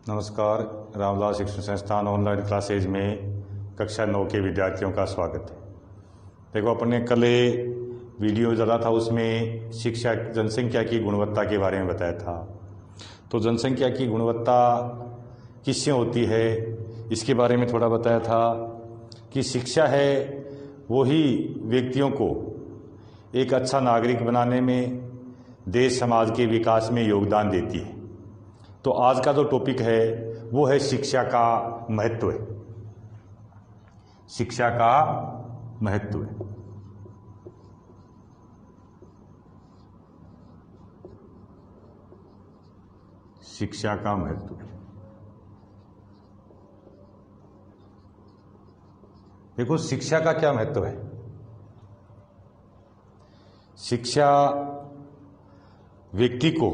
नमस्कार। रामलाल शिक्षण संस्थान ऑनलाइन क्लासेज में कक्षा 9 के विद्यार्थियों का स्वागत है। देखो, अपने कल वीडियो डाला था, उसमें शिक्षा जनसंख्या की गुणवत्ता के बारे में बताया था। तो जनसंख्या की गुणवत्ता किससे होती है इसके बारे में थोड़ा बताया था कि शिक्षा है वही व्यक्तियों को एक अच्छा नागरिक बनाने में, देश समाज के विकास में योगदान देती है। तो आज का जो टॉपिक है वो है शिक्षा का महत्व है। शिक्षा का महत्व है। शिक्षा का महत्व। देखो, शिक्षा का क्या महत्व है। शिक्षा व्यक्ति को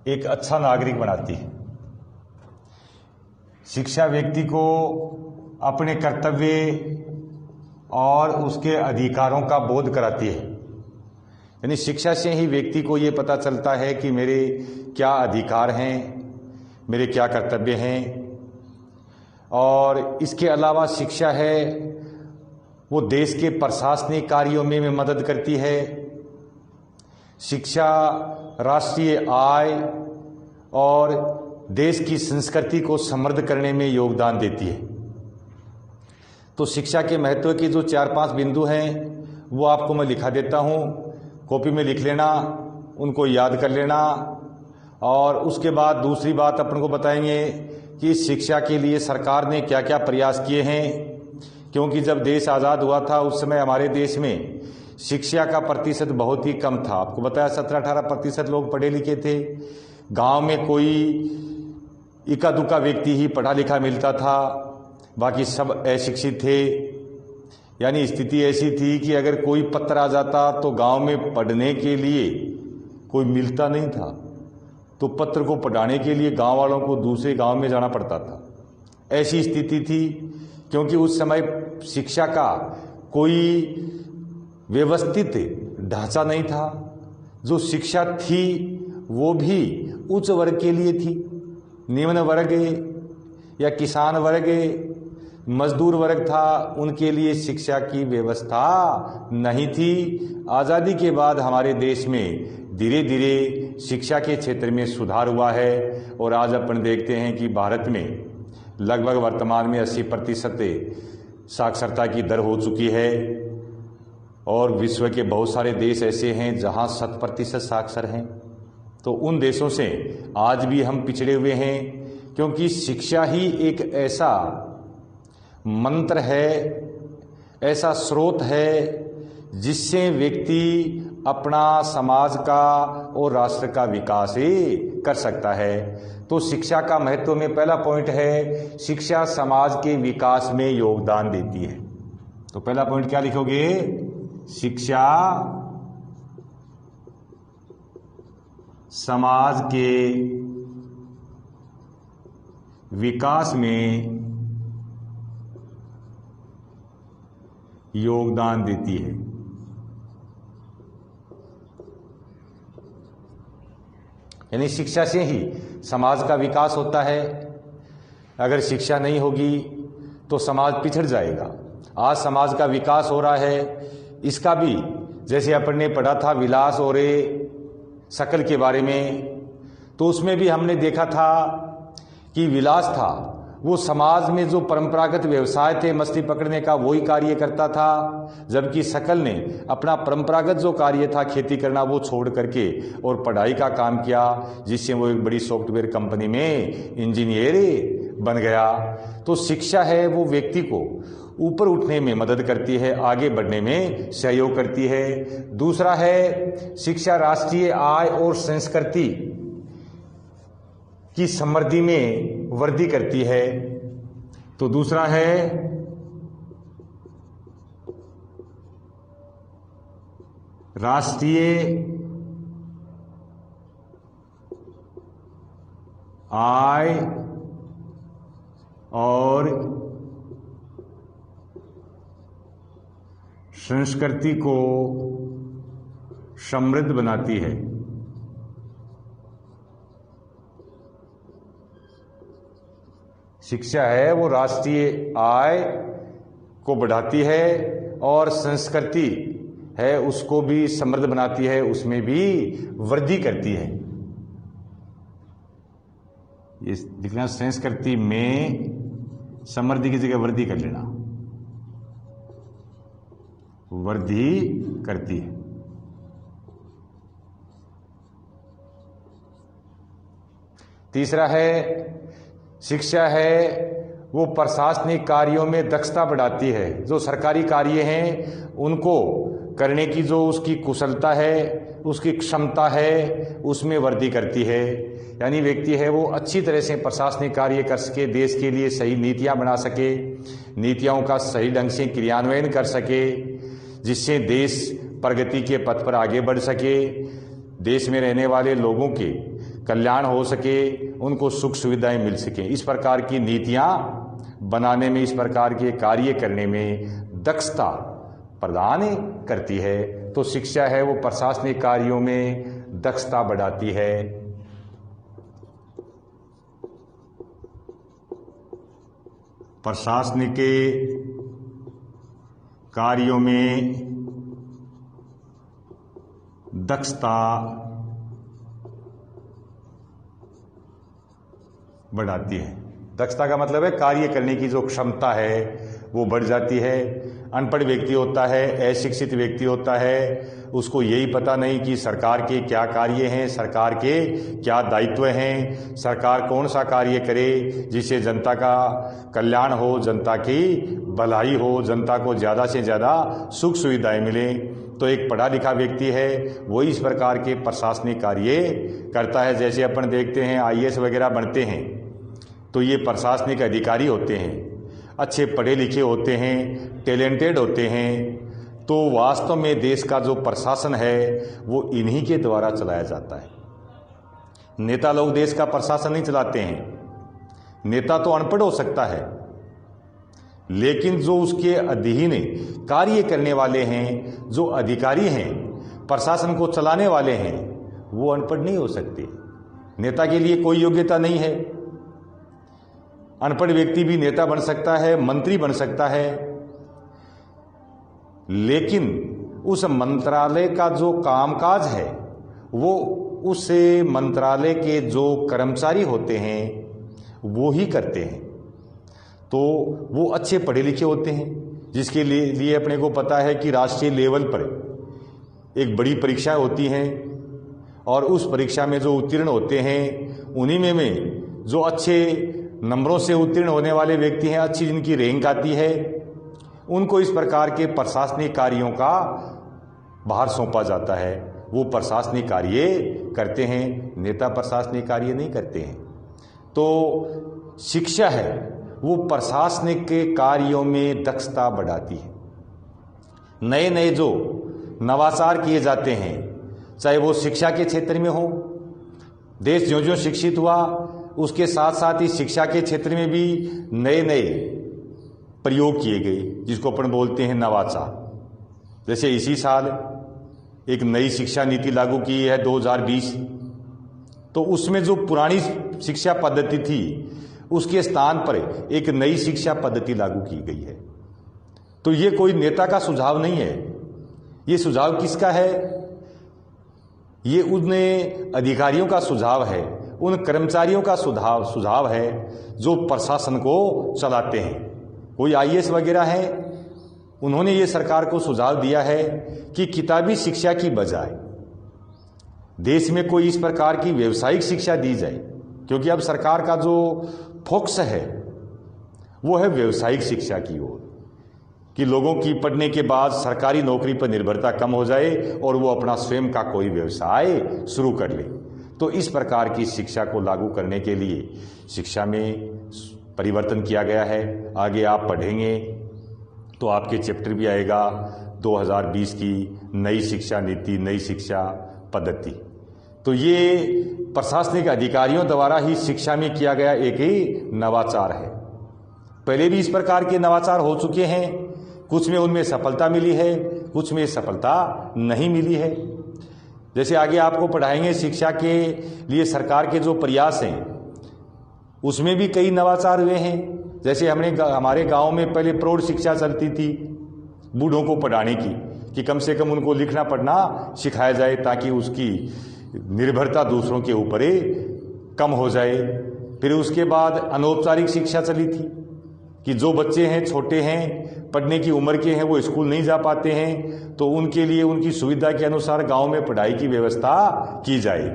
एक अच्छा नागरिक बनाती है। शिक्षा व्यक्ति को अपने कर्तव्य और उसके अधिकारों का बोध कराती है। यानी शिक्षा से ही व्यक्ति को ये पता चलता है कि मेरे क्या अधिकार हैं, मेरे क्या कर्तव्य हैं। और इसके अलावा शिक्षा है वो देश के प्रशासनिक कार्यों में मदद करती है। शिक्षा राष्ट्रीय आय और देश की संस्कृति को समृद्ध करने में योगदान देती है। तो शिक्षा के महत्व के जो 4-5 बिंदु हैं वो आपको मैं लिखा देता हूँ, कॉपी में लिख लेना, उनको याद कर लेना। और उसके बाद दूसरी बात अपन को बताएंगे कि शिक्षा के लिए सरकार ने क्या क्या प्रयास किए हैं। क्योंकि जब देश आज़ाद हुआ था उस समय हमारे देश में शिक्षा का प्रतिशत बहुत ही कम था। आपको बताया 17-18% लोग पढ़े लिखे थे। गांव में कोई इक्का दुक्का व्यक्ति ही पढ़ा लिखा मिलता था, बाकी सब अशिक्षित थे। यानी स्थिति ऐसी थी कि अगर कोई पत्र आ जाता तो गांव में पढ़ने के लिए कोई मिलता नहीं था, तो पत्र को पढ़ाने के लिए गांव वालों को दूसरे गांव में जाना पड़ता था। ऐसी स्थिति थी क्योंकि उस समय शिक्षा का कोई व्यवस्थित ढांचा नहीं था। जो शिक्षा थी वो भी उच्च वर्ग के लिए थी। निम्न वर्ग या किसान वर्ग, मजदूर वर्ग था, उनके लिए शिक्षा की व्यवस्था नहीं थी। आज़ादी के बाद हमारे देश में धीरे धीरे शिक्षा के क्षेत्र में सुधार हुआ है और आज अपन देखते हैं कि भारत में लगभग वर्तमान में 80% साक्षरता की दर हो चुकी है। और विश्व के बहुत सारे देश ऐसे हैं जहां 100% साक्षर हैं। तो उन देशों से आज भी हम पिछड़े हुए हैं, क्योंकि शिक्षा ही एक ऐसा मंत्र है, ऐसा स्रोत है जिससे व्यक्ति अपना समाज का और राष्ट्र का विकास ही कर सकता है। तो शिक्षा का महत्व में पहला पॉइंट है, शिक्षा समाज के विकास में योगदान देती है। तो पहला पॉइंट क्या लिखोगे? शिक्षा समाज के विकास में योगदान देती है। यानी शिक्षा से ही समाज का विकास होता है। अगर शिक्षा नहीं होगी तो समाज पिछड़ जाएगा। आज समाज का विकास हो रहा है, इसका भी जैसे अपन ने पढ़ा था विलास और शकल के बारे में, तो उसमें भी हमने देखा था कि विलास था वो समाज में जो परंपरागत व्यवसाय थे मछली पकड़ने का, वही कार्य करता था। जबकि शकल ने अपना परंपरागत जो कार्य था खेती करना वो छोड़ करके और पढ़ाई का काम किया, जिससे वो एक बड़ी सॉफ्टवेयर कंपनी में इंजीनियर बन गया। तो शिक्षा है वो व्यक्ति को ऊपर उठने में मदद करती है, आगे बढ़ने में सहयोग करती है। दूसरा है, शिक्षा राष्ट्रीय आय और संस्कृति की समृद्धि में वृद्धि करती है। तो दूसरा है, राष्ट्रीय आय और संस्कृति को समृद्ध बनाती है। शिक्षा है वो राष्ट्रीय आय को बढ़ाती है और संस्कृति है उसको भी समृद्ध बनाती है, उसमें भी वृद्धि करती है। ये लिखना संस्कृति में समृद्धि की जगह वृद्धि कर लेना, वृद्धि करती है। तीसरा है शिक्षा है वो प्रशासनिक कार्यों में दक्षता बढ़ाती है। जो सरकारी कार्य हैं उनको करने की जो उसकी कुशलता है, उसकी क्षमता है, उसमें वृद्धि करती है। यानी व्यक्ति है वो अच्छी तरह से प्रशासनिक कार्य कर सके, देश के लिए सही नीतियां बना सके, नीतियों का सही ढंग से क्रियान्वयन कर सके, जिससे देश प्रगति के पथ पर आगे बढ़ सके, देश में रहने वाले लोगों के कल्याण हो सके, उनको सुख सुविधाएं मिल सके। इस प्रकार की नीतियां बनाने में, इस प्रकार के कार्य करने में दक्षता प्रदान करती है। तो शिक्षा है वो प्रशासनिक कार्यों में दक्षता बढ़ाती है। प्रशासनिक के कार्यों में दक्षता बढ़ाती है। दक्षता का मतलब है कार्य करने की जो क्षमता है वो बढ़ जाती है। अनपढ़ व्यक्ति होता है, अशिक्षित व्यक्ति होता है, उसको यही पता नहीं कि सरकार के क्या कार्य हैं, सरकार के क्या दायित्व हैं, सरकार कौन सा कार्य करे जिससे जनता का कल्याण हो, जनता की भलाई हो, जनता को ज़्यादा से ज़्यादा सुख सुविधाएं मिले। तो एक पढ़ा लिखा व्यक्ति है वो इस प्रकार के प्रशासनिक कार्य करता है। जैसे अपन देखते हैं IAS वगैरह बनते हैं तो ये प्रशासनिक अधिकारी होते हैं, अच्छे पढ़े लिखे होते हैं, टैलेंटेड होते हैं। तो वास्तव में देश का जो प्रशासन है वो इन्हीं के द्वारा चलाया जाता है। नेता लोग देश का प्रशासन नहीं चलाते हैं। नेता तो अनपढ़ हो सकता है, लेकिन जो उसके अधीन कार्य करने वाले हैं, जो अधिकारी हैं, प्रशासन को चलाने वाले हैं, वो अनपढ़ नहीं हो सकते। नेता के लिए कोई योग्यता नहीं है। अनपढ़ व्यक्ति भी नेता बन सकता है, मंत्री बन सकता है, लेकिन उस मंत्रालय का जो कामकाज है वो उस मंत्रालय के जो कर्मचारी होते हैं वो ही करते हैं। तो वो अच्छे पढ़े लिखे होते हैं, जिसके लिए अपने को पता है कि राष्ट्रीय लेवल पर एक बड़ी परीक्षा होती हैं और उस परीक्षा में जो उत्तीर्ण होते हैं उन्हीं में जो अच्छे नंबरों से उत्तीर्ण होने वाले व्यक्ति हैं, अच्छी जिनकी रैंक आती है, उनको इस प्रकार के प्रशासनिक कार्यों का भार सौंपा जाता है। वो प्रशासनिक कार्य करते हैं, नेता प्रशासनिक कार्य नहीं करते हैं। तो शिक्षा है वो प्रशासनिक के कार्यों में दक्षता बढ़ाती है। नए नए जो नवाचार किए जाते हैं, चाहे वो शिक्षा के क्षेत्र में हो, देश ज्यों ज्यों शिक्षित हुआ उसके साथ साथ ही शिक्षा के क्षेत्र में भी नए नए प्रयोग किए गए, जिसको अपन बोलते हैं नवाचार। जैसे इसी साल एक नई शिक्षा नीति लागू की है 2020, तो उसमें जो पुरानी शिक्षा पद्धति थी उसके स्थान पर एक नई शिक्षा पद्धति लागू की गई है। तो ये कोई नेता का सुझाव नहीं है, ये सुझाव किसका है? ये उन अधिकारियों का सुझाव है, उन कर्मचारियों का सुझाव है जो प्रशासन को चलाते हैं। कोई IAS वगैरह है, उन्होंने ये सरकार को सुझाव दिया है कि किताबी शिक्षा की बजाय देश में कोई इस प्रकार की व्यावसायिक शिक्षा दी जाए, क्योंकि अब सरकार का जो फोकस है वो है व्यावसायिक शिक्षा की ओर, कि लोगों की पढ़ने के बाद सरकारी नौकरी पर निर्भरता कम हो जाए और वो अपना स्वयं का कोई व्यवसाय शुरू कर ले। तो इस प्रकार की शिक्षा को लागू करने के लिए शिक्षा में परिवर्तन किया गया है। आगे आप पढ़ेंगे तो आपके चैप्टर भी आएगा 2020 की नई शिक्षा नीति, नई शिक्षा पद्धति। तो ये प्रशासनिक अधिकारियों द्वारा ही शिक्षा में किया गया एक ही नवाचार है। पहले भी इस प्रकार के नवाचार हो चुके हैं, कुछ में उनमें सफलता मिली है, कुछ में सफलता नहीं मिली है। जैसे आगे आपको पढ़ाएंगे शिक्षा के लिए सरकार के जो प्रयास हैं, उसमें भी कई नवाचार हुए हैं। जैसे हमारे गांव में पहले प्रौढ़ शिक्षा चलती थी बूढ़ों को पढ़ाने की, कि कम से कम उनको लिखना पढ़ना सिखाया जाए ताकि उसकी निर्भरता दूसरों के ऊपर कम हो जाए। फिर उसके बाद अनौपचारिक शिक्षा चली थी कि जो बच्चे हैं, छोटे हैं, पढ़ने की उम्र के हैं, वो स्कूल नहीं जा पाते हैं, तो उनके लिए उनकी सुविधा के अनुसार गांव में पढ़ाई की व्यवस्था की जाए।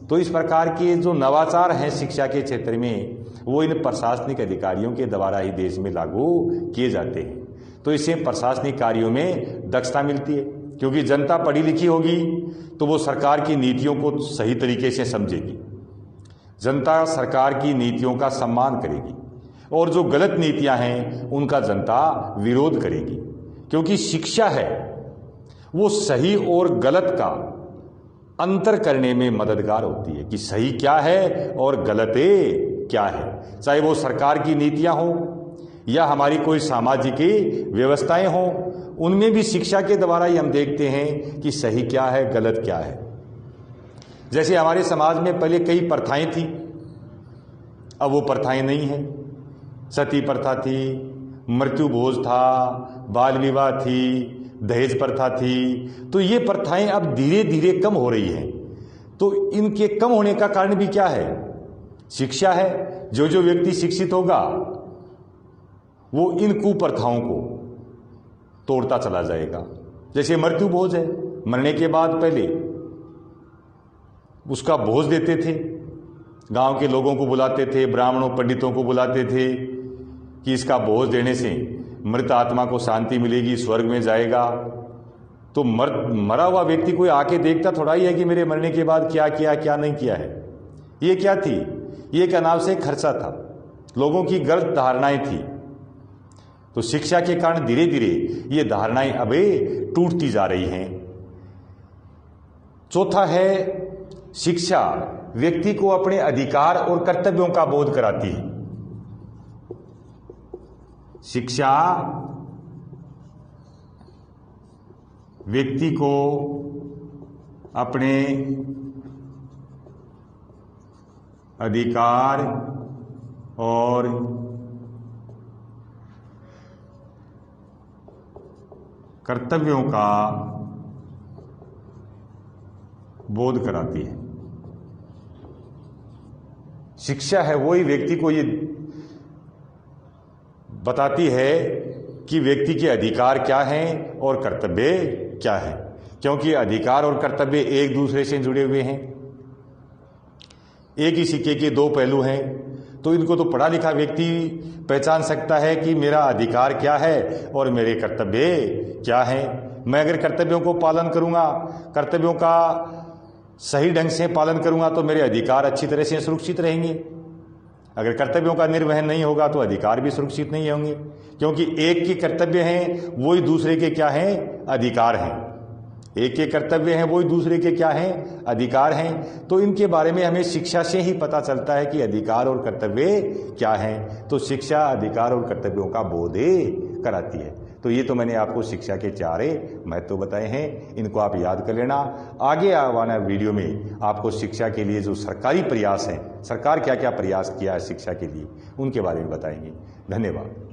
तो इस प्रकार के जो नवाचार हैं शिक्षा के क्षेत्र में, वो इन प्रशासनिक अधिकारियों के द्वारा ही देश में लागू किए जाते हैं। तो इससे प्रशासनिक कार्यों में दक्षता मिलती है, क्योंकि जनता पढ़ी लिखी होगी तो वो सरकार की नीतियों को सही तरीके से समझेगी, जनता सरकार की नीतियों का सम्मान करेगी, और जो गलत नीतियां हैं उनका जनता विरोध करेगी। क्योंकि शिक्षा है वो सही और गलत का अंतर करने में मददगार होती है कि सही क्या है और गलत क्या है। चाहे वो सरकार की नीतियां हो या हमारी कोई सामाजिक व्यवस्थाएं हों, उनमें भी शिक्षा के द्वारा ही हम देखते हैं कि सही क्या है, गलत क्या है। जैसे हमारे समाज में पहले कई प्रथाएं थी, अब वो प्रथाएं नहीं हैं। सती प्रथा थी, मृत्यु भोज था, बाल विवाह थी, दहेज प्रथा थी। तो ये प्रथाएं अब धीरे धीरे कम हो रही हैं। तो इनके कम होने का कारण भी क्या है? शिक्षा है। जो व्यक्ति शिक्षित होगा वो इन कुप्रथाओं को तोड़ता चला जाएगा। जैसे मृत्यु भोज है, मरने के बाद पहले उसका भोज देते थे, गांव के लोगों को बुलाते थे, ब्राह्मणों पंडितों को बुलाते थे कि इसका भोज देने से मृत आत्मा को शांति मिलेगी, स्वर्ग में जाएगा। तो मरा हुआ व्यक्ति कोई आके देखता थोड़ा ही है कि मेरे मरने के बाद क्या किया क्या नहीं किया है। ये क्या थी? ये क्या नाम से खर्चा था, लोगों की गलत धारणाएं थी। तो शिक्षा के कारण धीरे धीरे ये धारणाएं अब टूटती जा रही हैं। चौथा है, शिक्षा व्यक्ति को अपने अधिकार और कर्तव्यों का बोध कराती है। शिक्षा व्यक्ति को अपने अधिकार और कर्तव्यों का बोध कराती है। शिक्षा है वही व्यक्ति को ये बताती है कि व्यक्ति के अधिकार क्या हैं और कर्तव्य क्या है, क्योंकि अधिकार और कर्तव्य एक दूसरे से जुड़े हुए हैं। एक ही सिक्के के दो पहलू हैं। तो इनको तो पढ़ा लिखा व्यक्ति पहचान सकता है कि मेरा अधिकार क्या है और मेरे कर्तव्य क्या है। मैं अगर कर्तव्यों को पालन करूंगा, कर्तव्यों का सही ढंग से पालन करूंगा, तो मेरे अधिकार अच्छी तरह से सुरक्षित रहेंगे। अगर कर्तव्यों का निर्वहन नहीं होगा तो अधिकार भी सुरक्षित नहीं होंगे, क्योंकि एक के कर्तव्य हैं वही दूसरे के क्या हैं? अधिकार हैं। एक के कर्तव्य हैं वही दूसरे के क्या हैं? अधिकार हैं। तो इनके बारे में हमें शिक्षा से ही पता चलता है कि अधिकार और कर्तव्य क्या हैं। तो शिक्षा अधिकार और कर्तव्यों का बोध कराती है। तो ये तो मैंने आपको शिक्षा के 4 महत्व बताए हैं, इनको आप याद कर लेना। आगे आने वीडियो में आपको शिक्षा के लिए जो सरकारी प्रयास हैं, सरकार क्या क्या प्रयास किया है शिक्षा के लिए, उनके बारे में बताएंगे। धन्यवाद।